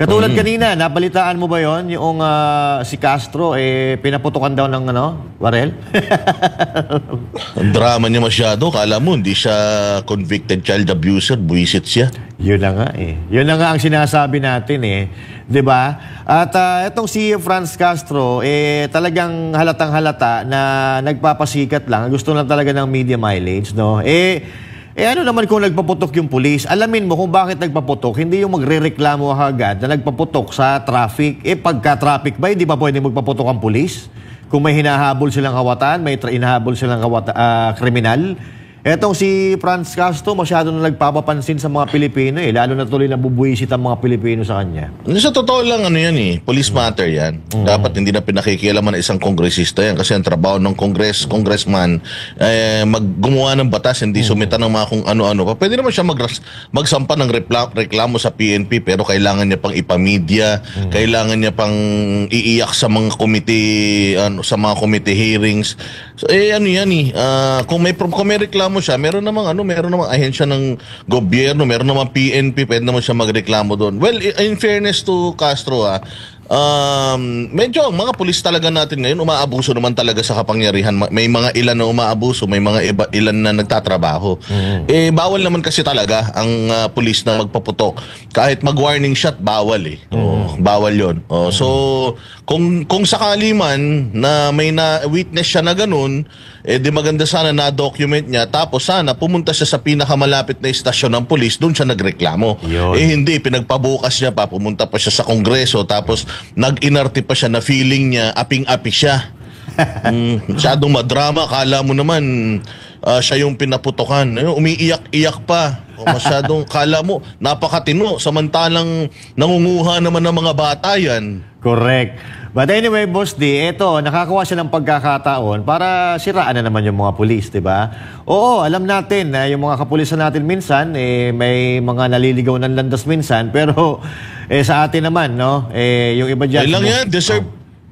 Katulad kanina, nabalitaan mo ba yon yung si Castro, pinaputukan daw ng barel? Ang drama niya masyado. Kala mo, hindi siya convicted child abuser. Buwisit siya. Yun na nga Yun na nga ang sinasabi natin Diba? At itong si Franz Castro, talagang halatang halata na nagpapasikat lang. Gusto lang talaga ng media mileage, no? Ano naman kung nagpaputok yung pulis? Alamin mo kung bakit nagpaputok. Hindi yung magre-reklamo agad na nagpaputok sa traffic. Pagka-traffic ba, hindi ba pwede magpaputok ang pulis? Kung may hinahabol silang kawatan, may hinahabol silang kriminal. Etong si Franz Castro, masyado na nagpapapansin sa mga Pilipino lalo na tuloy nabubuwisit ang mga Pilipino sa kanya. Sa totoo lang, yan police matter yan. Dapat hindi na pinakikialaman ng isang kongresista yan kasi ang trabaho ng congressman gumawa ng batas, hindi sumita ng mga kung ano-ano pa. Pwede naman siya magsampa ng reklamo sa PNP pero kailangan niya pang ipamedya, kailangan niya pang iiyak sa mga committee, sa mga committee hearings. So, kung may reklamo siya, meron namang ahensya ng gobyerno, meron namang PNP, pwede naman siya magreklamo doon. Well, in fairness to Castro, medyo ang mga pulis talaga natin ngayon umaabuso naman talaga sa kapangyarihan. May mga ilan na umaabuso, may mga ilan na nagtatrabaho. Bawal naman kasi talaga ang pulis na magpaputok. Kahit mag-warning shot, bawal bawal yun. So, kung sakali man na may na-witness siya na ganun, di maganda sana na-document niya, tapos sana pumunta siya sa pinakamalapit na istasyon ng pulis, doon siya nagreklamo. Hindi, pinagpabukas niya pa, pumunta pa siya sa Kongreso, tapos nag-inarte pa siya na feeling niya, aping-api siya. Masyadong madrama, kala mo naman siya yung pinaputokan. Umiiyak-iyak pa. Masyadong, kala mo, napakatino, samantalang nangunguha naman ng mga bata yan. Correct. But anyway, Boss D, nakakuha siya ng pagkakataon para siraan na naman yung mga pulis, di ba? Oo, alam natin na yung mga kapulisan natin minsan, may mga naliligaw ng landas minsan, pero sa atin naman, no? Yung iba dyan... Kailang yan,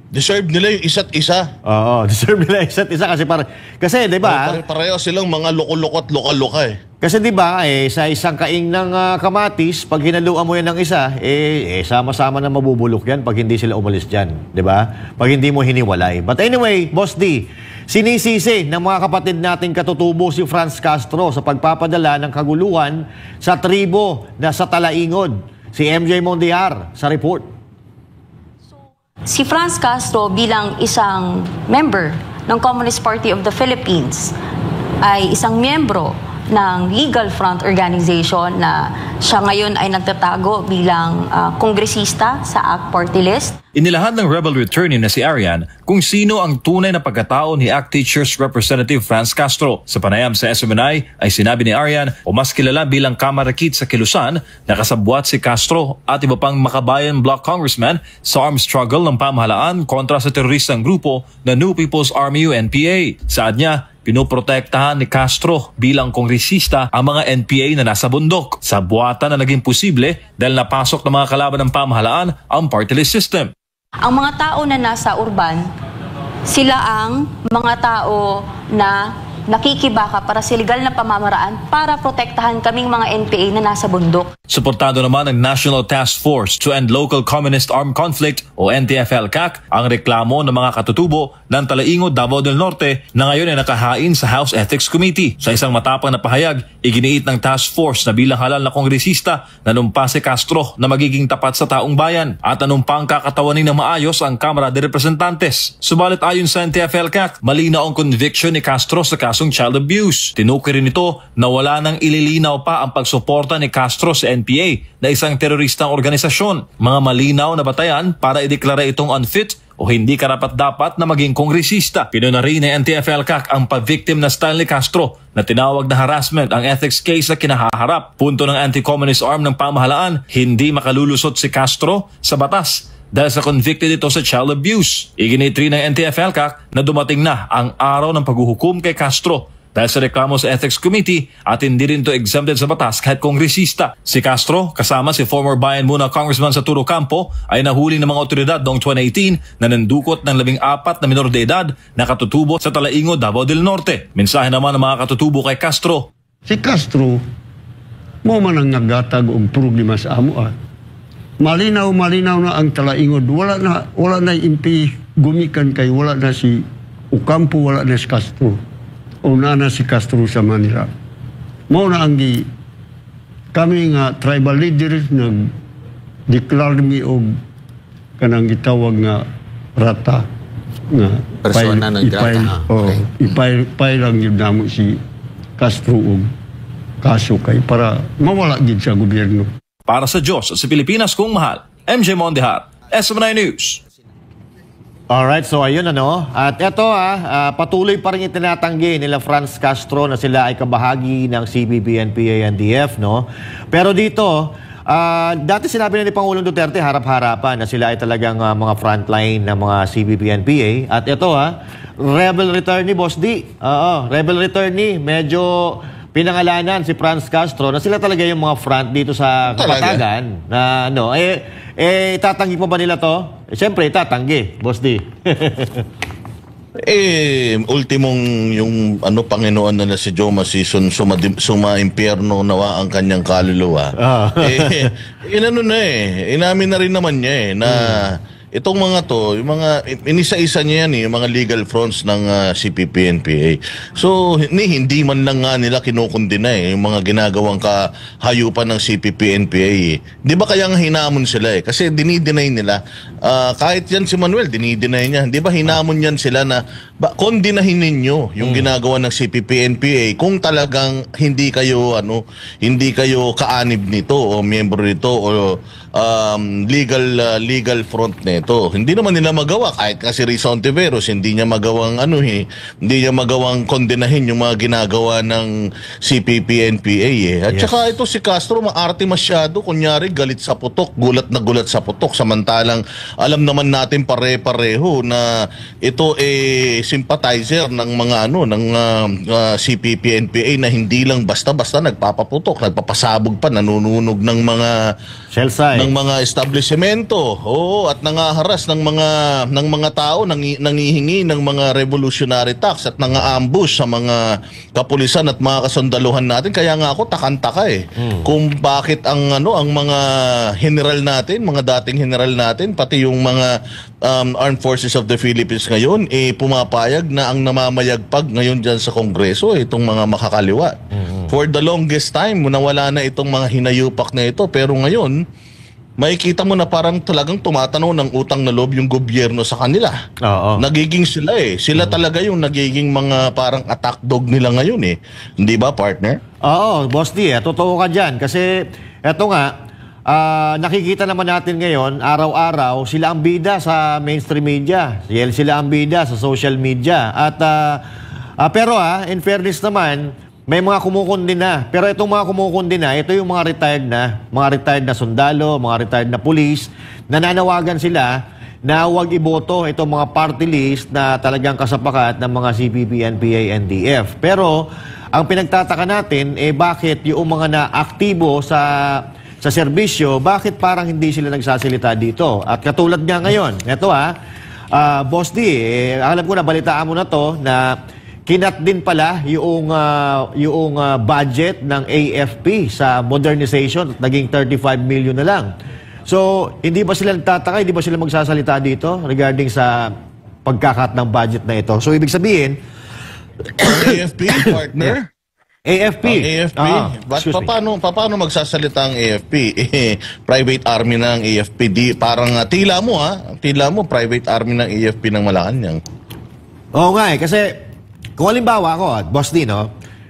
deserve nila yung isa't isa. Oo, deserve nila yung isa't isa kasi di ba? Pareho silang mga loko-loko at loka-loka Kasi di ba, sa isang kaing ng kamatis, pag hinaluan mo yan ng isa, sama-sama na mabubulok yan pag hindi sila umalis dyan. Di ba? Pag hindi mo hiniwalay. But anyway, Boss D, sinisisi ng mga kapatid nating katutubo si Franz Castro sa pagpapadala ng kaguluhan sa tribo na sa Talaingod. Si MJ Mondiar sa report. Si Franz Castro bilang isang member ng Communist Party of the Philippines ay isang miyembro ng Legal Front Organization na siya ngayon ay nagtatago bilang kongresista sa ACT Party List. Inilahad ng rebel returnee na si Arian kung sino ang tunay na pagkatao ni ACT Teachers Representative Franz Castro. Sa panayam sa SMNI ay sinabi ni Arian o mas kilala bilang Kamarakit sa Kilusan na kasabwat si Castro at iba pang Makabayan Bloc Congressman sa armed struggle ng pamahalaan kontra sa teroristang grupo na New People's Army o NPA. Saad niya, pinoprotektahan ni Castro bilang kongresista ang mga NPA na nasa bundok sa buwatan na naging posible dahil napasok ng mga kalaban ng pamahalaan ang party list system. Ang mga tao na nasa urban, sila ang mga tao na nakikibaka para sa legal na pamamaraan para protektahan kaming mga NPA na nasa bundok. Suportado naman ng National Task Force to End Local Communist Armed Conflict o NTF-ELCAC ang reklamo ng mga katutubo ng Talaingod, Davao del Norte na ngayon ay nakahain sa House Ethics Committee. Sa isang matapang na pahayag, iginiit ng task force na bilang halal na kongresista nanumpa si Castro na magiging tapat sa taong bayan at nanumpang kakatawanin ng maayos ang Kamara de Representantes. Subalit ayon sa NTF-ELCAC, malinaw ang conviction ni Castro sa kasong child abuse. Tinukoy rin ito na wala nang ililinaw pa ang pagsuporta ni Castro sa NPA na isang teroristang organisasyon. Mga malinaw na batayan para ideklara itong unfit o hindi karapat-dapat na maging kongresista. Pinuna rin ng NTF-ELCAC ang pa-victim na Stanley Castro na tinawag na harassment ang ethics case na kinahaharap. Punto ng anti-communist arm ng pamahalaan, hindi makalulusot si Castro sa batas dahil sa convicted ito sa child abuse. Iginit rin ng NTF-ELCAC na dumating na ang araw ng paghuhukom kay Castro dahil sa reklamo sa Ethics Committee at hindi rin ito exempted sa batas kahit kongresista. Si Castro, kasama si former Bayan Muna Congressman sa Turo Campo, ay nahuli ng mga otoridad noong 2018 na nandukot ng 14 na minor de edad na katutubo sa Talaingod, Davao del Norte. Mensahe naman ng mga katutubo kay Castro. Si Castro, mo man ang nagatag og problema sa amo. malinaw na ang talaingod. Wala na impi gumikan kay wala na si Ocampo, wala na si Castro. O na si Castro sa Manila. Mao na ang kami nga tribal leaders nag-declare mi og kanang gitawag nga rata nga persona ng grata. Ipay lang yun namo si Castro og kaso kay para mawala gid sa gobyerno. Para sa Diyos at sa Pilipinas kung mahal, MJ Mondihar, SM9 News. Alright, so ayun At eto patuloy pa rin itinatanggi nila Franz Castro na sila ay kabahagi ng CPP-NPA-NDF, no? Pero dito, dati sinabi na ni Pangulong Duterte harap-harapan na sila ay talagang mga frontline ng mga CPP-NPA. At eto rebel returnee, Boss D. Rebel returnee, medyo pinangalanan si Franz Castro na sila talaga yung mga front dito sa Kapatagan. Na itatanggi pa ba nila to? Siyempre, itatanggi, Boss D. Ultimong yung Panginoon na si Joma Season, suma-impyerno nawa ang kanyang kaluluwa. Inamin na rin naman niya na itong mga to, yung mga inisa-isa niya yan yung mga legal fronts ng CPP-NPA. So hindi man lang nga nila kinukundina yung mga ginagawang kahayupan ng CPP-NPA. Di ba kaya nga hinamon sila kasi dinideny nila. Kahit yan si Manuel, dinideny niya. Di ba hinamon yan sila na kondinahin ninyo yung ginagawa ng CPP-NPA kung talagang hindi kayo kaanib nito o miyembro nito o legal front nito. Hindi naman nila magawa kahit kasi Risa Ontiveros hindi niya magawang hindi niya magawang kondenahin yung mga ginagawa ng CPP-NPA At saka ito si Castro maarte masyado, kunyari galit sa putok, gulat na gulat sa putok, samantalang alam naman natin pare-pareho na ito sympathizer ng mga CPP-NPA na hindi lang basta-basta nagpapaputok, nagpapasabog pa, nanununog ng mga shell site ng mga establishmento. At nangaharas ng mga tao, nangihingi ng mga revolutionary tax at nangaambush sa mga kapulisan at mga kasundaluhan natin. Kaya nga ako takantaka kung bakit ang mga general natin, mga dating general natin, pati yung mga Armed Forces of the Philippines ngayon pumapayag na ang namamayagpag ngayon dyan sa Kongreso itong mga makakaliwa. For the longest time nawala na itong mga hinayupak na ito, pero ngayon makikita mo na parang talagang tumatanaw ng utang na loob yung gobyerno sa kanila. Nagiging sila sila talaga yung nagiging mga parang attack dog nila ngayon Hindi ba, partner? Oo, Boss D, totoo ka dyan. Kasi eto nga, nakikita naman natin ngayon, araw-araw, sila ang bida sa mainstream media. Sila ang bida sa social media. At pero in fairness naman, may mga kumukundina. Pero itong mga kumukundina, ito yung mga retired na sundalo, mga retired na police, nananawagan sila na huwag iboto itong mga party list na talagang kasapakat ng mga CPP-NPA-NDF. Pero ang pinagtataka natin, bakit yung mga na-aktibo sa serbisyo, bakit parang hindi sila nagsasalita dito? At katulad nga ngayon, ito Boss D, alam ko na, balitaan mo na to, na kinat din pala yung budget ng AFP sa modernization at naging 35 million na lang. So, hindi ba sila nagtataka, hindi ba sila magsasalita dito regarding sa pagkakat ng budget na ito? So, ibig sabihin, AFP, partner? AFP. Paano magsasalita ang AFP? Private army ng AFP. Parang tila mo private army ng AFP ng Malacanang. Oo nga kasi kung halimbawa ako, Boss D,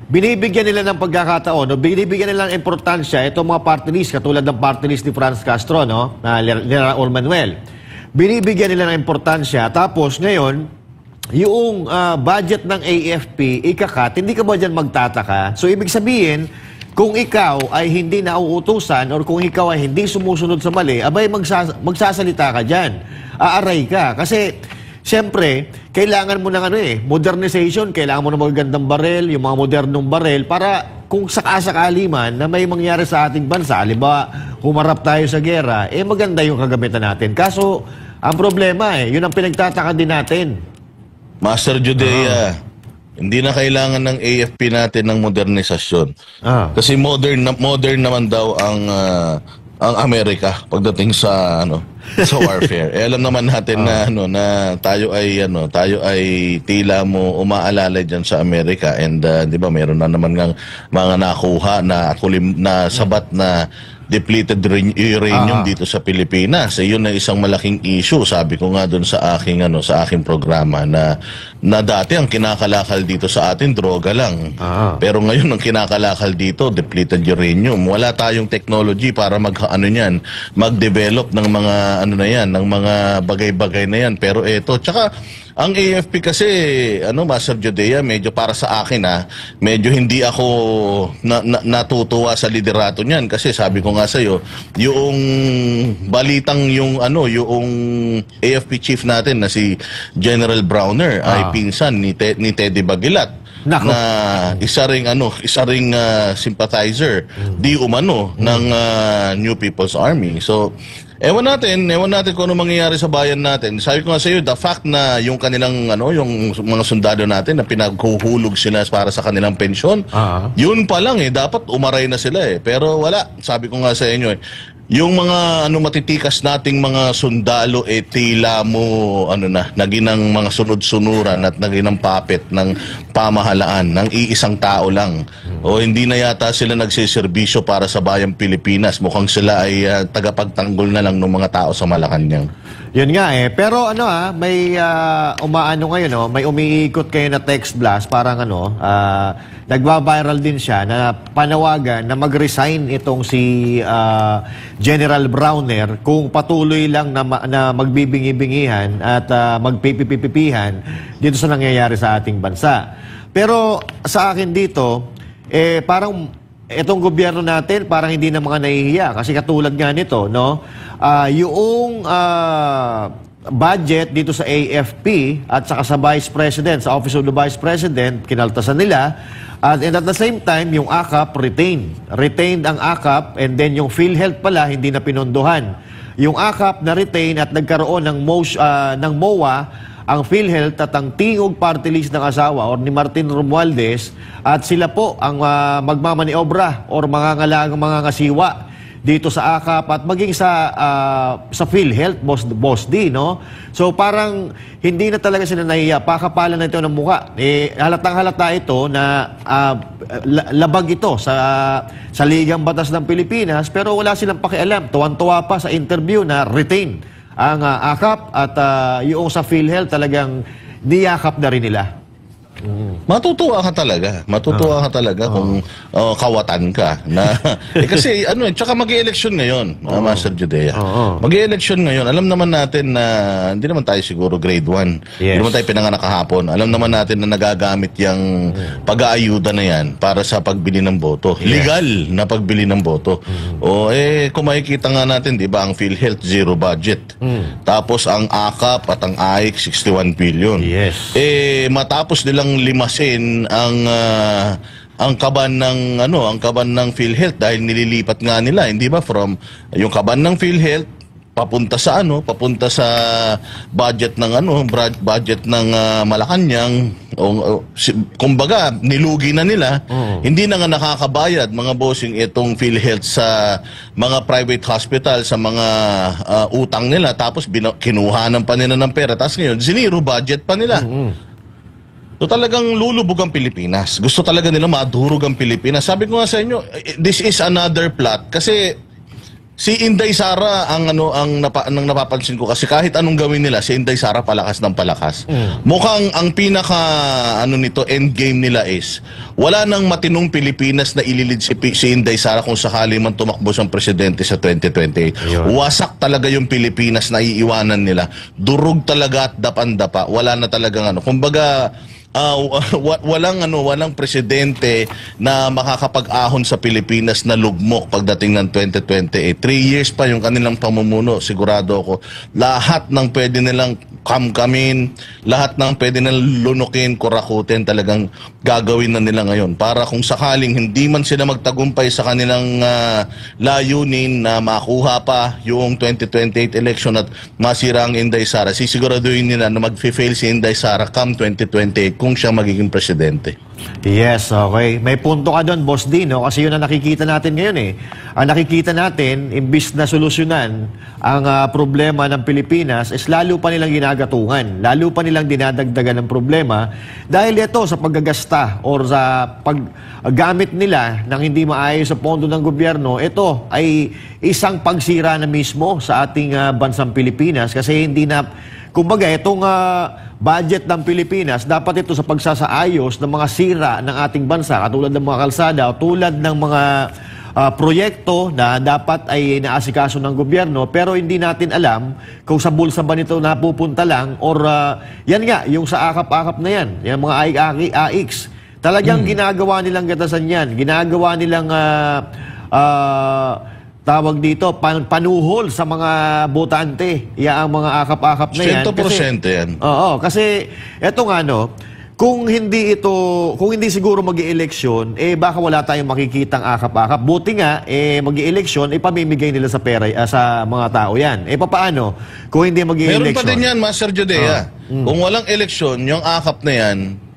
binibigyan nila ng pagkakataon, binibigyan nila ng importansya itong mga party list, katulad ng party list ni Franz Castro, na Raul Manuel. Binibigyan nila ng importansya, tapos ngayon, yung budget ng AFP, ikakat, hindi ka ba dyan magtataka? So, ibig sabihin, kung ikaw ay hindi nauutusan or kung ikaw ay hindi sumusunod sa mali, abay magsasalita ka dyan. Aaray ka. Kasi, siyempre, kailangan mo ng modernization, kailangan mo ng magagandang barel, yung mga modernong barel, para kung sakasakali man na may mangyari sa ating bansa, halimbawa, humarap tayo sa gera, maganda yung kagamitan natin. Kaso, ang problema yun ang pinagtataka din natin. Master Judea, hindi na kailangan ng AFP natin ng modernisasyon. Kasi modern naman daw ang Amerika pagdating sa sa warfare. Alam naman natin na na tayo ay tila mo umaalalay diyan sa Amerika, and 'di ba meron na naman ng mga nakuha na sabat na depleted uranium dito sa Pilipinas. Yun na isang malaking issue. Sabi ko nga doon sa aking programa na dati ang kinakalakal dito sa atin droga lang. Pero ngayon ang kinakalakal dito depleted uranium. Wala tayong technology para mag-develop ng mga ng mga bagay-bagay na yan. Pero tsaka ang AFP kasi, Master Judea, medyo para sa akin medyo hindi ako natutuwa sa liderato niyan kasi sabi ko nga sa iyo, yung balitang yung AFP chief natin na si General Browner ay pinsan ni Teddy Bagilat. Nako. Na isa ring sympathizer di umano ng New People's Army. So ewan natin kung ano mangyayari sa bayan natin. Sabi ko nga sa iyo, the fact na yung kanilang yung mga sundalo natin na pinaghuhulog sila para sa kanilang pensyon, yun pa lang dapat umaray na sila Pero wala, sabi ko nga sa inyo yung mga matitikas nating mga sundalo tila mo naging ng mga sunod-sunuran at naging ng puppet ng pamahalaan ng iisang tao lang. O hindi na yata sila nagsiservisyo para sa bayang Pilipinas. Mukhang sila ay tagapagtanggol na lang ng mga tao sa Malacanang. Yun nga Pero may ngayon may umiikot kayo na text blast, parang nagba-viral din siya na panawagan na mag-resign itong si General Browner kung patuloy lang na magbibingi-bingihan at magpipipipihan dito sa nangyayari sa ating bansa. Pero sa akin dito, parang itong gobyerno natin parang hindi na mga nahihiya kasi katulad nga nito, yung budget dito sa AFP at saka sa Vice President, sa Office of the Vice President, kinaltasan nila. And at the same time, yung AKAP retained ang AKAP, and then yung PhilHealth pala hindi na pinondohan. Yung AKAP na retain at nagkaroon ng MOA, ang PhilHealth at ang tingog party list ng asawa or ni Martin Romualdez, at sila po ang magmamaniobra or mga ngasiwa dito sa AKAP at maging sa PhilHealth, Boss D, So parang hindi na talaga sila nahiya. Pakapalan na ito ng mukha. Halatang-halata ito na labag ito sa Ligang Batas ng Pilipinas, pero wala silang pakialam. Tuwan-tuwa pa sa interview na retain ang AKAP at yung sa PhilHealth talagang niyakap na rin nila. Matutuwa ka talaga kung kawatan ka na kasi tsaka mag-e-election ngayon, Master Judea. Mag-e-election ngayon. Alam naman natin na hindi naman tayo siguro grade 1. Hindi naman tayo pinanganak kahapon. Alam naman natin na nagagamit yung pag-aayuda na yan para sa pagbili ng boto. Legal na pagbili ng boto. Kung makikita nga natin, 'di ba, ang PhilHealth zero budget. Tapos ang AKAP at ang AIC 61 billion. Matapos nilang limasin ang kaban ng PhilHealth dahil nililipat nga nila, hindi ba, from yung kaban ng PhilHealth papunta sa budget ng Malacanang. Kumbaga nilugi na nila. Hindi na nga nakakabayad mga bossing itong PhilHealth sa mga private hospital, sa mga utang nila, tapos kinuhanan pa nila ng pera, tapos ngayon zero budget pa nila. So talagang lulubog ang Pilipinas. Gusto talaga nila madurog ang Pilipinas. Sabi ko nga sa inyo, this is another plot kasi si Inday Sara ang napapansin ko, kasi kahit anong gawin nila, si Inday Sara palakas ng palakas. Mukhang ang pinaka nito end game nila is wala nang matinong Pilipinas na ililid si Inday Sara kung sakali man tumakbo siyang presidente sa 2028. Wasak talaga yung Pilipinas na iiwanan nila. Durog talaga at dapan-dapa. Wala na talagang kumbaga walang presidente na makakapag-ahon sa Pilipinas na lugmok pagdating ng 2028. 3 years pa yung kanilang pamumuno. Sigurado ako lahat ng pwede nilang kamkamin, lahat ng pwede na lunukin, kurakutin, talagang gagawin na nila ngayon. Para kung sakaling hindi man sila magtagumpay sa kanilang layunin na makuha pa yung 2028 election at masira ang Inday Sara, sisiguraduhin nila na mag-fail si Inday Sara come 2028 kung siya magiging presidente. Yes, okay. May punto ka doon, Boss D, no? Kasi yun ang nakikita natin ngayon eh. Ang nakikita natin, imbis na solusyonan ang problema ng Pilipinas, is lalo pa nilang ginagatungan. Lalo pa nilang dinadagdagan ng problema dahil ito sa paggagasta or sa paggamit nila ng hindi maayos sa pondo ng gobyerno, ito ay isang pagsira na mismo sa ating bansang Pilipinas kasi hindi na, kumbaga, itong budget ng Pilipinas, dapat ito sa pagsasaayos ng mga sira ng ating bansa, katulad ng mga kalsada, tulad ng mga proyekto na dapat ay naasikaso ng gobyerno, pero hindi natin alam kung sa bulsa ba nito napupunta lang or yan nga, yung sa akap-akap na yan, yung mga AIX, talagang ginagawa nilang gatasan yan, ginagawa nilang tawag dito, panuhol sa mga botante. Ang mga akap-akap na yan. 100% yan. Oo, kasi eto nga no, kung hindi siguro mag-i-eleksyon, baka wala tayong makikitang akap-akap. Buti nga, mag-i-eleksyon, pamimigay nila sa pera, sa mga tao yan. Papaano? Kung hindi mag-i-eleksyon. Meron pa din yan, Master Judea. Kung walang eleksyon, yung akap na yan,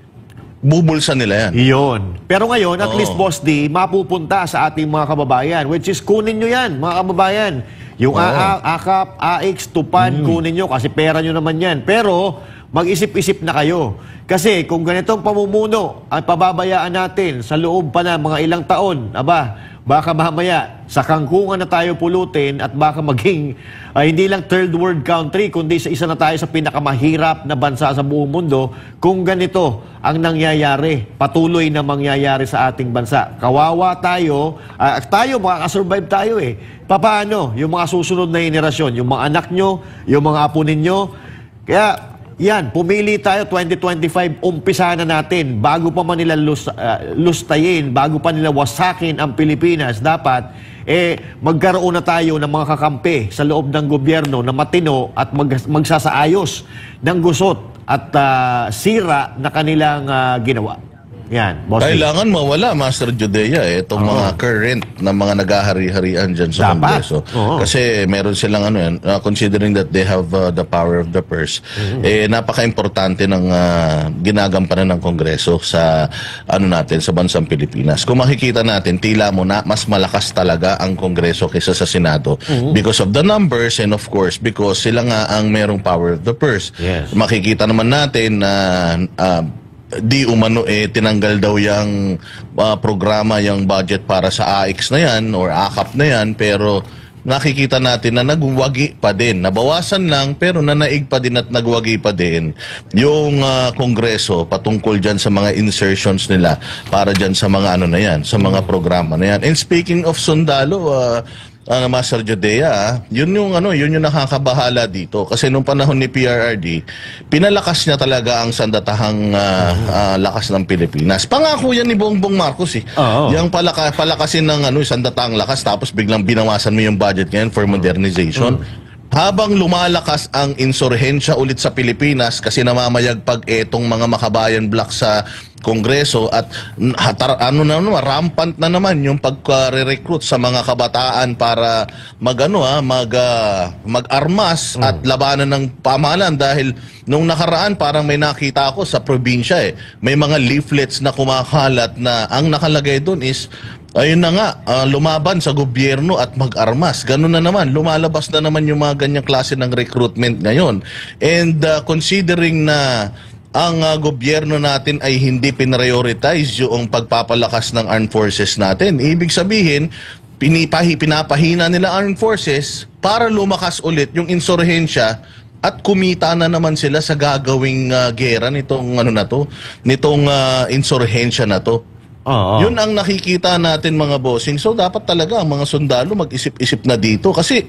bubulsa nila yan. Iyon. Pero ngayon, at least, Boss D, mapupunta sa ating mga kababayan, which is kunin nyo yan, mga kababayan. Yung AKAP, AX, TUPAD, kunin nyo kasi pera nyo naman yan. Pero mag-isip-isip na kayo. Kasi kung ganitong pamumuno ang pababayaan natin sa loob pa na mga ilang taon, baka mamaya sa kangkungan na tayo pulutin at baka maging hindi lang third world country kundi sa isa na tayo sa pinakamahirap na bansa sa buong mundo kung ganito ang nangyayari, patuloy na mangyayari sa ating bansa. Kawawa tayo, makakasurvive tayo eh. Paano yung mga susunod na henerasyon, yung mga anak nyo, yung mga apo ninyo? Kaya yan, pumili tayo 2025, umpisa na natin. Bago pa man nila lustayin, bago pa nila wasakin ang Pilipinas, dapat magkaroon na tayo ng mga kakampi sa loob ng gobyerno na matino at magsasaayos ng gusot at sira na kanilang ginawa. Yan, Boss. Kailangan mawala, Master Judea, itong mga current na mga nagahari-harian dyan sa Kongreso. Kasi meron silang considering that they have the power of the purse, napaka-importante ng ginagampanan ng Kongreso sa natin, sa bansang Pilipinas. Kung makikita natin, tila mo na mas malakas talaga ang Kongreso kaysa sa Senado because of the numbers and of course because sila nga ang merong power of the purse. Yes. Makikita naman natin na di umano tinanggal daw yung programa, yung budget para sa AX na yan or AKAP na yan, pero nakikita natin na nagwagi pa din. Nabawasan lang pero nanaig pa din at nagwagi pa din yung Kongreso patungkol dyan sa mga insertions nila para dyan sa mga na yan, sa mga programa na yan. And speaking of sundalo, Master Judea, yun yung nakakabahala dito kasi nung panahon ni PRRD, pinalakas niya talaga ang sandatahang lakas ng Pilipinas. Pangako yan ni Bongbong Marcos eh. Yang palakasin ng sandatahang lakas tapos biglang binawasan mo yung budget ngayon for modernization. Habang lumalakas ang insurhensya ulit sa Pilipinas kasi namamayagpag etong mga makabayan block sa Kongreso at rampant na naman yung pagre-recruit sa mga kabataan para mag-armas at labanan ng pamahalaan dahil nung nakaraan parang may nakita ako sa probinsya may mga leaflets na kumakalat na ang nakalagay doon is ayun na nga, lumaban sa gobyerno at mag-armas. Ganun na naman, lumalabas na naman yung mga ganyang klase ng recruitment ngayon. And considering na ang gobyerno natin ay hindi pinrioritize yung pagpapalakas ng armed forces natin, ibig sabihin, pinapahina nila armed forces para lumakas ulit yung insurhensya at kumita na naman sila sa gagawing gera nitong insurhensya na to. Yun ang nakikita natin mga bossing. So dapat talaga ang mga sundalo mag-isip-isip na dito kasi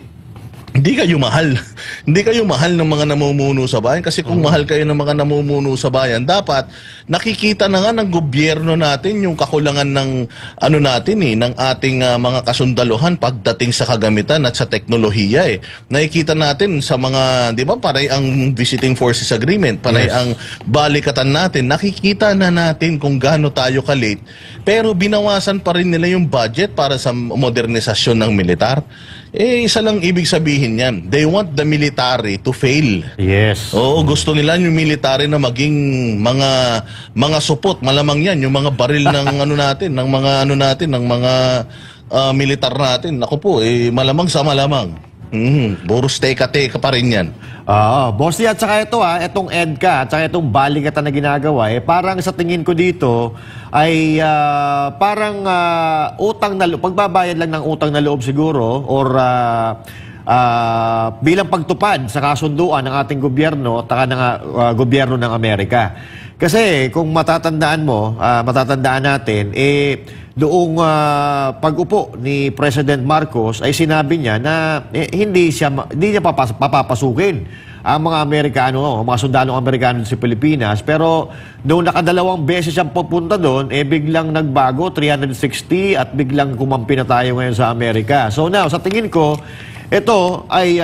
hindi kayo mahal. Hindi kayo mahal ng mga namumuno sa bayan. Kasi kung mahal kayo ng mga namumuno sa bayan, dapat nakikita na nga ng gobyerno natin yung kakulangan ng ano natin ng ating mga kasundaluhan pagdating sa kagamitan at sa teknolohiya Nakikita natin sa mga, di ba, panay ang Visiting Forces Agreement, panay ang balikatan natin. Nakikita na natin kung gaano tayo ka-late. Pero binawasan pa rin nila yung budget para sa modernisasyon ng militar. Isa lang ibig sabihin yan. They want the military to fail. Yes. Oo, gusto nila yung military na maging mga supot. Malamang yan, yung mga baril ng ng mga militar natin. Naku po, malamang sa malamang. Puro teka-teka pa rin yan. Boss, at saka ito itong EDCA at saka itong balikatan na ginagawa, parang sa tingin ko dito ay parang utang na loob, pagbabayad lang ng utang na loob siguro or bilang pagtupad sa kasunduan ng ating gobyerno at saka ng gobyerno ng Amerika. Kasi kung matatandaan natin, doong pag-upo ni President Marcos ay sinabi niya na hindi niya papapasukin ang mga Amerikano, ang mga sundalong Amerikano sa Pilipinas. Pero noong nakadalawang beses siyang pupunta doon, biglang nagbago, 360 at biglang kumampi na tayo ngayon sa Amerika. So now, sa tingin ko, ito ay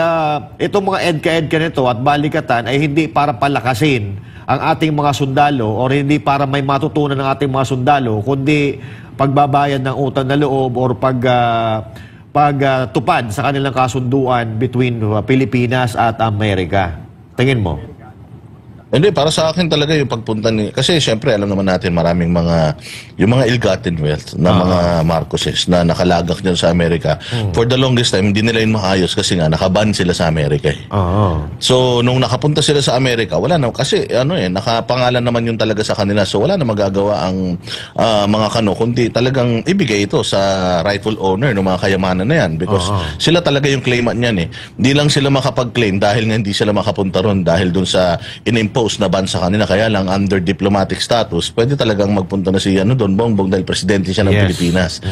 itong mga EDCA nito at balikatan ay hindi para palakasin ang ating mga sundalo or hindi para may matutunan ng ating mga sundalo, kundi pagbabayad ng utang na loob or pagtupad sa kanilang kasunduan between Pilipinas at Amerika. Tingin mo? Hindi, para sa akin talaga yung pagpunta kasi syempre alam naman natin maraming yung mga ill-gotten wealth na mga Marcoses na nakalagak dyan sa Amerika. For the longest time, hindi nila yun maayos kasi nga nakaban sila sa Amerika. So, nung nakapunta sila sa Amerika, wala na, kasi nakapangalan naman yun talaga sa kanila. So, wala na magagawa ang mga kundi talagang ibigay ito sa rightful owner ng mga kayamanan na yan because sila talaga yung claimant niyan Hindi lang sila makapag-claim dahil nga hindi sila makapunta ron dahil dun sa inimpose na ban sa kanila, kaya lang under diplomatic status, pwede talagang magpunta na si Bongbong dahil presidente siya ng Pilipinas.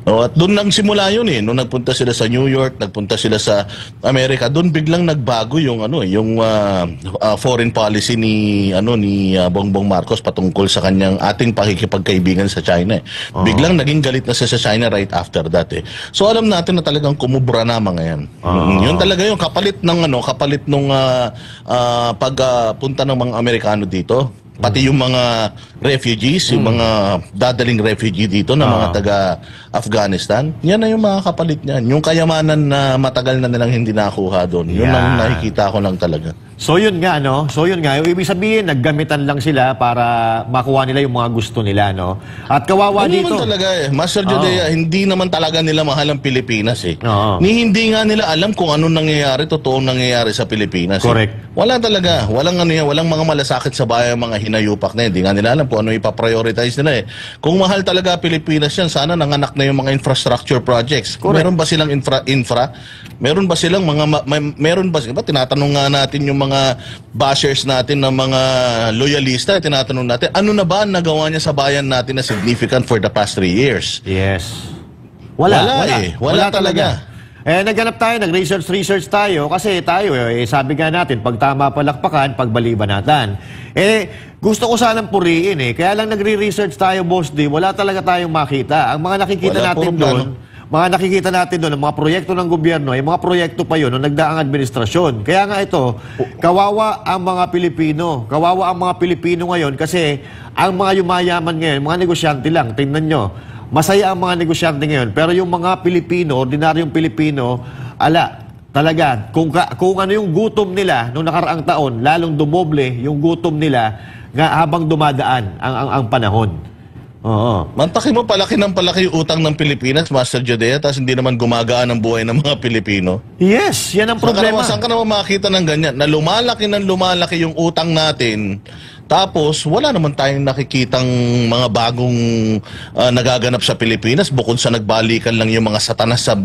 At doon lang simula yun nung nagpunta sila sa New York, nagpunta sila sa Amerika, doon biglang nagbago yung foreign policy ni Bongbong Marcos patungkol sa kanyang ating pakikipagkaibigan sa China. Biglang naging galit na siya sa China right after that So alam natin na talagang kumubra na mga yan. Yun talaga yung kapalit nung pagpunta ng mga Amerikano dito, pati yung mga refugees, yung mga dadaling refugee dito na mga taga-Afghanistan, yan na yung mga kapalit niyan. Yung kayamanan na matagal na nilang hindi nakuha doon. Yun ang nakikita ko lang talaga. So yun nga, So yun nga, ibig sabihin, naggamitan lang sila para makuha nila yung mga gusto nila, At kawawa dito. Naman talaga Master Judea, hindi naman talaga nila mahal ang Pilipinas Hindi nga nila alam kung ano nangyayari, totoong nangyayari sa Pilipinas. Correct. Wala talaga. Walang mga malasakit sa bayan, mga hinayupak na Hindi nga nila alam kung ano ipaprioritize nila Kung mahal talaga Pilipinas yan, sana nanganak na yung mga infrastructure projects. Correct. Meron ba silang infra? Meron ba silang meron ba tinatanong nga natin yung mga bashers natin ng mga loyalista, tinatanong natin, ano na ba ang nagawa niya sa bayan natin na significant for the past 3 years? Yes. Wala talaga. Naghanap tayo, nag-research tayo kasi tayo, sabi nga natin, pag tama palakpakan, pagbalibanaatan. Gusto ko sanang puriin kaya lang nagre-research tayo, Boss D, wala talaga tayong makita. Ang mga nakikita natin doon, ang mga proyekto ng gobyerno, mga proyekto pa yun nung nagdaang administrasyon. Kaya nga ito, kawawa ang mga Pilipino. Kawawa ang mga Pilipino ngayon kasi ang mga yumayaman ngayon, mga negosyante lang, tingnan nyo. Masaya ang mga negosyante ngayon, pero yung mga Pilipino, ordinaryong Pilipino, talaga, kung ano yung gutom nila noong nakaraang taon, lalong dumoble yung gutom nila nga habang dumadaan ang panahon. Mantaki mo, palaki yung utang ng Pilipinas, Master Judea, tapos hindi naman gumagaan ang buhay ng mga Pilipino. Yes, yan ang problema. Saan ka naman makakita ng ganyan? Na lumalaki yung utang natin, tapos wala naman tayong nakikitang mga bagong nagaganap sa Pilipinas bukod sa nagbalikan lang yung mga satanas sa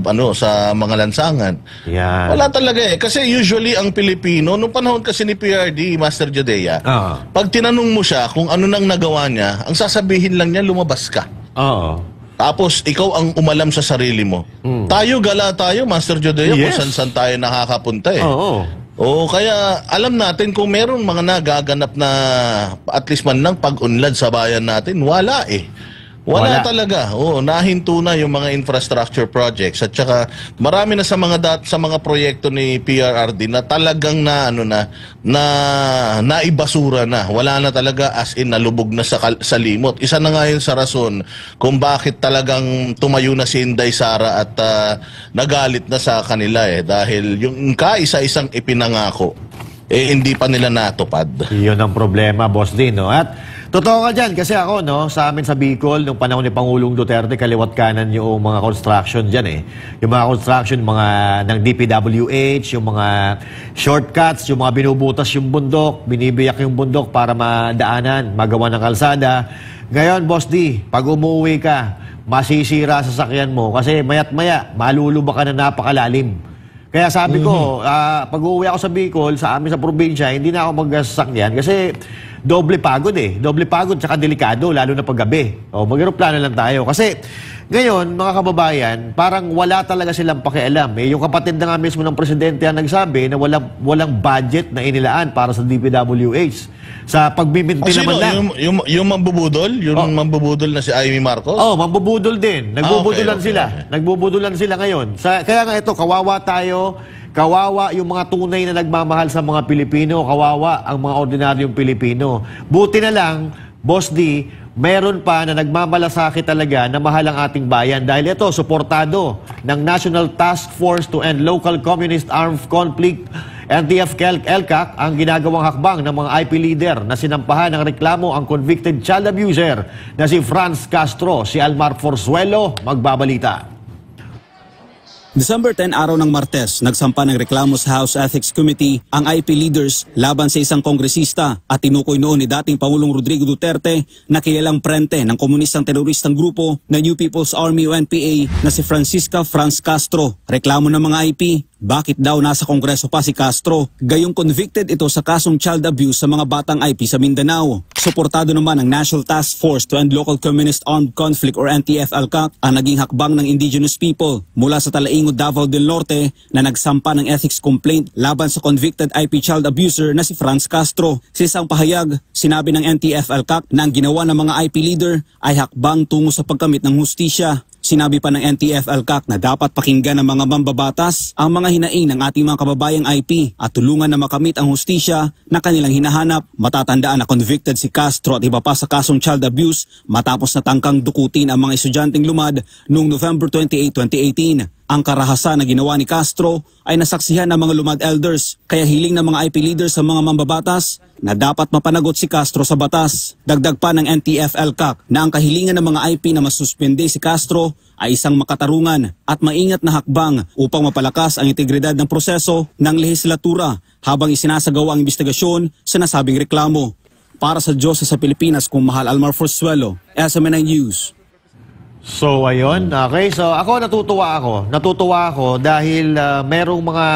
mga lansangan. Yan. Wala talaga kasi usually ang Pilipino, nung panahon kasi ni PRD, Master Judea, pag tinanong mo siya kung ano nang nagawa niya, ang sasabihin lang niya, lumabas ka. tapos ikaw ang umalam sa sarili mo. Tayo, gala tayo, Master Jodeo, kung Yes. saan tayo nakakapunta eh. Oo. Oo, kaya alam natin kung meron mga nagaganap na at least man lang pag-unlad sa bayan natin, wala eh. Wala talaga. Oo, nahinto na yung mga infrastructure projects at saka marami na sa mga proyekto ni PRRD na talagang naibasura na. Wala na talaga as in nalubog na sa limot. Isa na nga yun sa rason kung bakit talagang tumayo na si Inday Sara at nagalit na sa kanila eh dahil yung kaisa-isang ipinangako hindi pa nila natupad. Yun ang problema, Boss Din, no? At totoo ka dyan, kasi ako, no, sa amin sa Bicol, nung panahon ni Pangulong Duterte, kaliwat kanan yung mga construction dyan eh. Yung mga construction, mga ng DPWH, yung mga shortcuts, yung mga binubutas yung bundok, binibiyak yung bundok para madaanan, magawa ng kalsada. Ngayon, Boss D, pag umuwi ka, masisira sa sasakyan mo kasi mayat maya, maluluba ka na napakalalim. Kaya sabi ko, pag uuwi ako sa Bicol, sa amin sa probinsya, hindi na ako magsasakyan kasi doble pagod eh. Doble pagod tsaka delikado, lalo na paggabi. O, mag-aeroplano lang tayo. Kasi ngayon, mga kababayan, parang wala talaga silang pakialam. Eh, yung kapatid na nga mismo ng presidente ang nagsabi na walang budget na inilaan para sa DPWH. Sa pagbiminti naman lang. Yung mambubudol? Yung mambubudol na si Amy Marcos? Oh, mambubudol din. Nagbubudulan okay. sila. Nagbubudulan sila ngayon. Kaya nga ito, kawawa tayo. Kawawa yung mga tunay na nagmamahal sa mga Pilipino. Kawawa ang mga ordinaryong Pilipino. Buti na lang, Boss D, meron pa na nagmamalasakit talaga na mahal ang ating bayan. Dahil ito, suportado ng National Task Force to End Local Communist Armed Conflict, NTF-ELCAC, ang ginagawang hakbang ng mga IP leader na sinampahan ng reklamo ang convicted child abuser na si Franz Castro. Si Almar Forzuelo, magbabalita. December 10, araw ng Martes, nagsampa ng reklamo sa House Ethics Committee ang IP leaders laban sa isang kongresista at tinukoy noon ni dating Pangulong Rodrigo Duterte na kilalang prente ng komunistang teroristang grupo na New People's Army o NPA na si Francisca Franz Castro. Reklamo ng mga IP, bakit daw nasa Kongreso pa si Castro? Gayong convicted ito sa kasong child abuse sa mga batang IP sa Mindanao. Suportado naman ng National Task Force to End Local Communist Armed Conflict or NTF-ELCAC ang naging hakbang ng indigenous people mula sa Talaingod, Davao del Norte na nagsampa ng ethics complaint laban sa convicted IP child abuser na si Franz Castro. Sa isang pahayag, sinabi ng NTF-ELCAC na ang ginawa ng mga IP leader ay hakbang tungo sa pagkamit ng hustisya. Sinabi pa ng NTF-ELCAC na dapat pakinggan ng mga mambabatas ang mga hinaing ng ating mga kababayang IP at tulungan na makamit ang hustisya na kanilang hinahanap. Matatandaan na convicted si Castro at iba pa sa kasong child abuse matapos na tangkang dukutin ang mga estudyanteng lumad noong November 28, 2018. Ang karahasan na ginawa ni Castro ay nasaksihan ng mga lumad elders, kaya hiling ng mga IP leaders sa mga mambabatas na dapat mapanagot si Castro sa batas. Dagdag pa ng NTF-ELCAC na ang kahilingan ng mga IP na masuspende si Castro ay isang makatarungan at maingat na hakbang upang mapalakas ang integridad ng proseso ng lehislatura habang isinasagawa ang investigasyon sa nasabing reklamo. Para sa Diyos sa Pilipinas, kung Mahal Almar Forzuelo, SMNI News. So, ayun. Okay. So, ako natutuwa ako dahil merong mga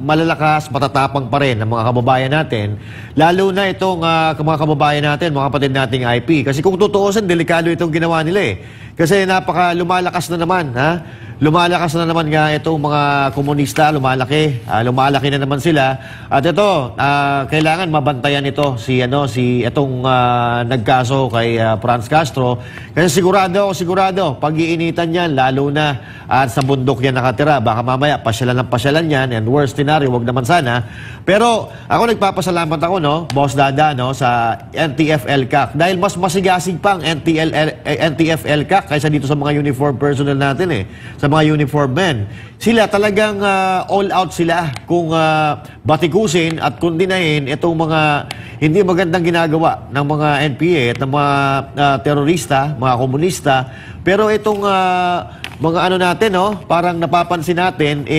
malalakas, matatapang pa rin ng mga kababayan natin. Lalo na itong mga kababayan natin, mga kapatid nating IP. Kasi kung tutuusin, delikado itong ginawa nila eh. Kasi lumalakas na naman, ha? Lumalakas na naman nga itong mga komunista, lumalaki na naman sila. At ito, kailangan mabantayan ito itong nagkaso kay Franz Castro. Kasi sigurado, pag-iinitan yan, lalo na sa bundok yan nakatira. Baka mamaya, pasyalan yan, and worst scenario, wag naman sana. Pero ako nagpapasalamat ako, Boss Dada, sa NTF-ELCAC. Dahil mas masigasig pa ang NTF-ELCAC kaysa dito sa mga uniform personnel natin eh. Sa mga uniform men. Sila talagang all out sila kung batikusin at kundinahin itong mga hindi magandang ginagawa ng mga NPA at ng mga terorista, mga komunista. Pero itong mga natin, parang napapansin natin,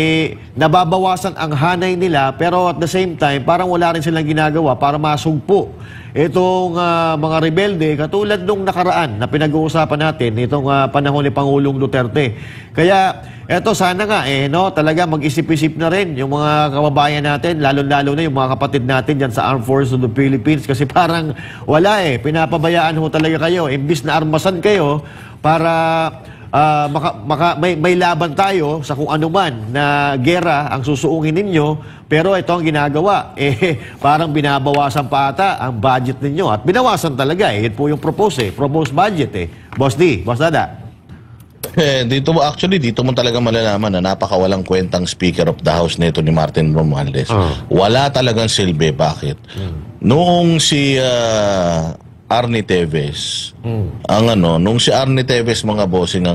nababawasan ang hanay nila, pero at the same time, parang wala rin silang ginagawa para masugpo itong mga rebelde, katulad nung nakaraan na pinag-uusapan natin, itong panahon ni Pangulong Duterte. Kaya, eto sana nga, talaga mag-isip-isip na rin yung mga kababayan natin, lalo-lalo na yung mga kapatid natin dyan sa Armed Forces of the Philippines, kasi parang wala pinapabayaan ho talaga kayo. Imbis na armasan kayo para may laban tayo sa kung ano man na gera ang susuungin ninyo, pero ito ang ginagawa. Parang binabawasan pa ata ang budget ninyo. At binawasan talaga. Yan po yung proposed budget. Boss D, Boss Dada. Dito mo talaga malalaman na napakawalang kwentang Speaker of the House nito ni Martin Romualdez. Wala talagang silbi. Bakit? Noong si Arnie Teves, nung si Arnie Teves, mga bossing,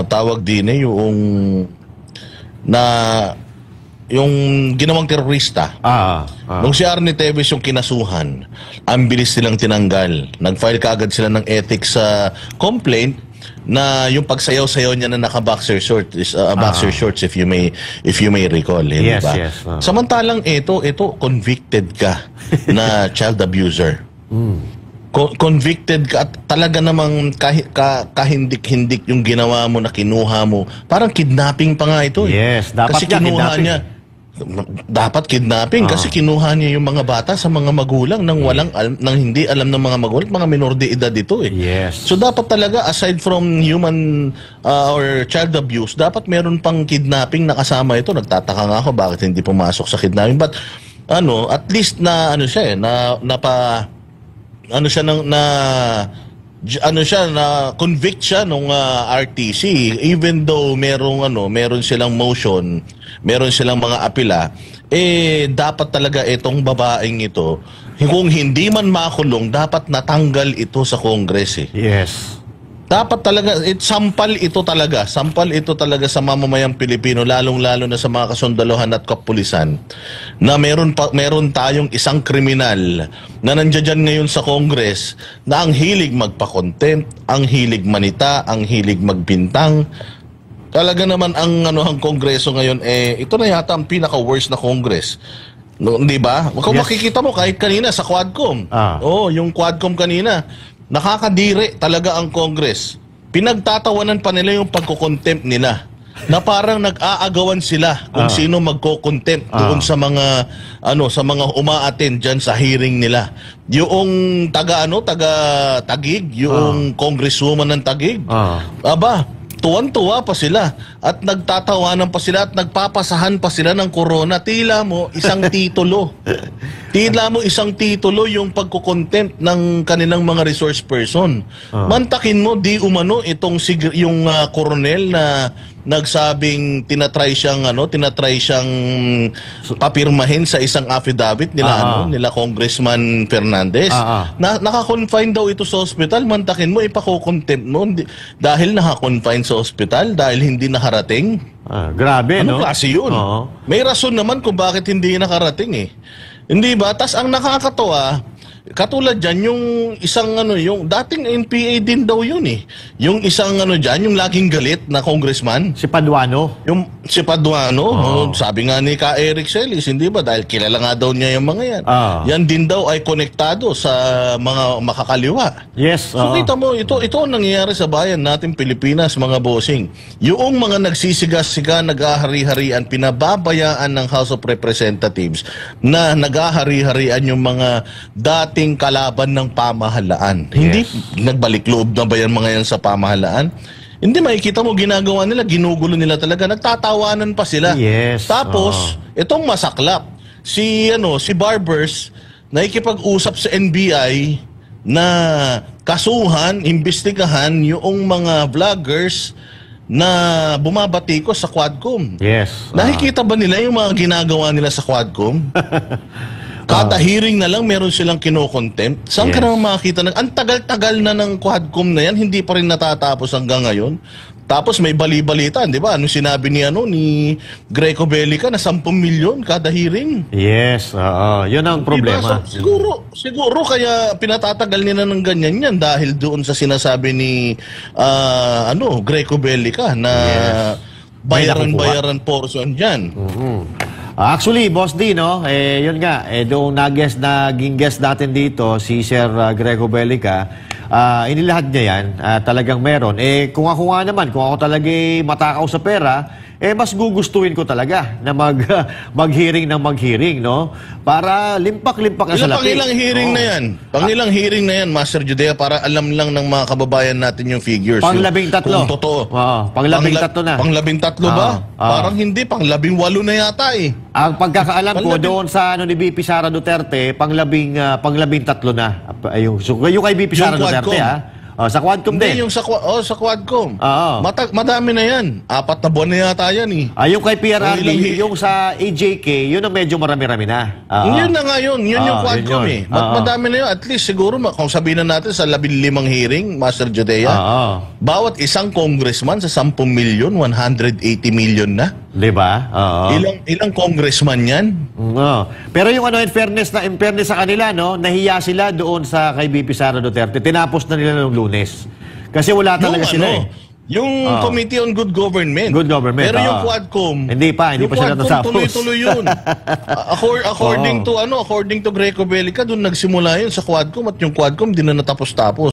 tawag din yung ginawang terorista. Nung si Arnie Teves yung kinasuhan, ang bilis silang tinanggal. Nag-file kaagad sila ng ethics complaint na yung pagsayaw-sayaw niya na naka-boxer shorts is boxer shorts, if you may recall, Yes, diba? yes. Samantalang ito convicted ka na child abuser. Convicted ka at talaga namang kahindik-hindik yung ginawa mo, na kinuha mo. Parang kidnapping pa nga ito. Yes, dapat kasi kinuha niya. Dapat kidnapping kasi kinuha niya yung mga bata sa mga magulang nang hindi alam ng mga magulang, mga minor de edad ito . Yes. So dapat talaga, aside from human or child abuse, dapat meron pang kidnapping na kasama ito. Nagtataka nga ako bakit hindi pumasok sa kidnapping. But at least na convict siya nung RTC, even though meron silang motion, meron silang mga apela, dapat talaga itong babaeng ito, kung hindi man makulong, dapat natanggal ito sa Congress . Yes. Dapat talaga, sampal ito talaga sa mamamayang Pilipino, lalong-lalo na sa mga kasundaluhan at kapulisan, na meron tayong isang kriminal na nandiyan ngayon sa Congress na ang hilig magpa-contempt, ang hilig manita, ang hilig magbintang. Talaga naman ang Kongreso ngayon, ito na yata ang pinaka-worst na Congress. Di ba? Kung makikita mo kahit kanina sa Quadcom. Yung Quadcom kanina, nakakadiri talaga ang Congress. Pinagtatawanan pa nila yung pagko-contempt nila. Na parang nag-aagawan sila kung sino magko-contempt doon sa mga uma-attend diyan sa hearing nila. Yung taga-Taguig, yung congresswoman ng Taguig. Tuwan-tuwa pa sila at nagtatawanan pa sila at nagpapasahan pa sila ng corona. Tila mo isang titulo. Yung pagko-contempt ng kanilang mga resource person. Mantakin mo, di umano itong yung koronel na nagsabing tinatry siyang papirmahin sa isang affidavit nila Congressman Fernandez. Naka-confine daw ito sa ospital. Mantakin mo, ipako-contempt mo dahil naka-confine sa ospital, dahil hindi nakarating. Grabe, no? Ano klase yun? May rason naman kung bakit hindi nakarating . Hindi ba? Tas ang nakakatawa, katulad dyan, yung isang yung dating NPA din daw yun . Yung isang dyan, yung laging galit na congressman. Si Paduano. Yung si Paduano, sabi nga ni Ka Eric Celis, hindi ba? Dahil kilala nga daw niya yung mga yan. Yan din daw ay konektado sa mga makakaliwa. Yes. So kita mo, ito ang nangyayari sa bayan natin Pilipinas, mga bossing. Yung mga nagsisigas-siga, nag-ahari-harian, pinababayaan ng House of Representatives na nag-ahari-harian yung mga dating kalaban ng pamahalaan. Hindi nagbalik loob na ba yan mga yan sa pamahalaan? Hindi, makikita mo ginagawa nila, ginugulo nila talaga, nagtatawanan pa sila. Yes. Tapos, itong masaklap, si Barbers, nakikipag-usap sa NBI na kasuhan, imbestigahan yung mga vloggers na bumabatikos sa Quadcom. Yes. Nakikita ba nila yung mga ginagawa nila sa Quadcom? Kada hearing na lang meron silang kino-contempt. Saan ka naman makakita? Ang tagal-tagal na ng Quadcom na yan, hindi pa rin natatapos hanggang ngayon. Tapos may bali-balitan, di ba? Anong sinabi ni Greco Bellica na 10 milyon kada hearing? Yes, yun ang problema. Diba? So, siguro kaya pinatatagal nila ng ganyan yan dahil doon sa sinasabi ni Greco Bellica na bayaran portion dyan. Actually, Boss D, yun nga, doong naging guest natin dito, si Sir Greco Bellica, inilahad niya yan, talagang meron. Kung ako nga naman, kung ako talaga matakaw sa pera, mas gugustuhin ko talaga na mag-hearing ng mag-hearing, no? Para limpak-limpak na sa lapi. Pangilang hearing na yan? Pangilang hearing na yan, Master Judea, para alam lang ng mga kababayan natin yung figures. Pang-13. Kung totoo. Pang-13 na. Pang-13 ba? Parang hindi, pang-18 na yata eh. Ang pagkakaalam ko doon sa ano ni BP Sara Duterte, pang-13 na. Yung kay BP Sara Duterte, sa Quadcom din. Hindi, yung sa Quadcom. Oo. Madami na yan. 4 na buwan na yata yan eh. Yung kay PRRD, yung sa AJK, yun ang medyo marami-rami na. Yun na nga yun. Yun yung Quadcom yun. Madami na yun. At least siguro, kung sabihin na natin sa 15 hearing, Master Judea, bawat isang congressman sa 10 million, 180 million na. Diba? Ilang congressman yan? Pero yung in fairness sa kanila, no, nahiya sila doon sa kay BP Sara Duterte. Tinapos na nila noong Lunes. Kasi wala talaga sila Yung Committee on Good Government. Good Government. Pero yung Quadcom, hindi pa sila natapos. Tuloy-tuloy yun. According to Greco Bellica, doon nagsimula yun sa Quadcom at yung Quadcom di na natapos-tapos.